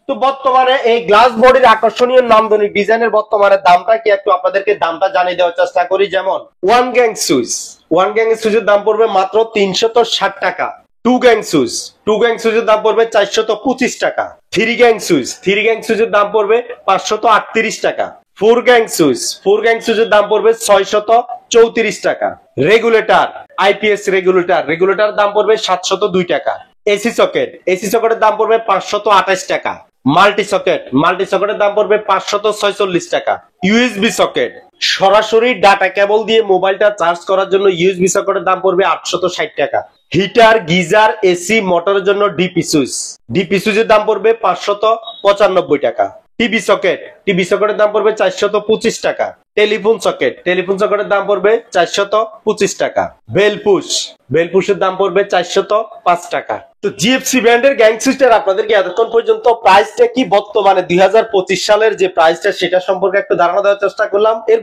তো বর্তমানে এই গ্লাস বডির আকর্ষণীয় নান্দনিক ডিজাইনের বর্তমানে দামটা কি একটু আপনাদেরকে দামটা জানিয়ে দেওয়ার চেষ্টা করি। যেমন ওয়ান গ্যাং সুইচের দাম পড়বে মাত্র 360 টাকা। টু গ্যাং সুইচের দাম পড়বে 425 টাকা। থ্রি গ্যাং সুইচের দাম পড়বে 538 টাকা। ফোর গ্যাং সুইচের দাম পড়বে 634 টাকা। আইপিএস রেগুলেটর দাম পড়বে 702 টাকা। এসি সকেটের দাম পড়বে 528 টাকা। মাল্টি সকেটের দাম পড়বে 546 টাকা। ইউএসবি সকেট, সরাসরি ডাটা কেবল দিয়ে মোবাইলটা চার্জ করার জন্য ইউএসবি সকেটের দাম পড়বে 860 টাকা। হিটার, গিজার, এসি, মোটরের জন্য ডিপি সুইচের দাম পড়বে 595 টাকা। টিভি সকেটের দাম পড়বে 425 টাকা। টেলিফোন সকেটের দাম পড়বে 425 টাকা। বেলপুশের দাম পড়বে 405 টাকা। তো জিএফসি ব্র্যান্ডের গ্যাং সুইচটার আপনাদেরকে এতক্ষণ পর্যন্ত প্রাইসটা কি বর্তমানে 2025 সালের যে প্রাইসটা সেটা সম্পর্কে একটু ধারণা দেওয়ার চেষ্টা করলাম। এর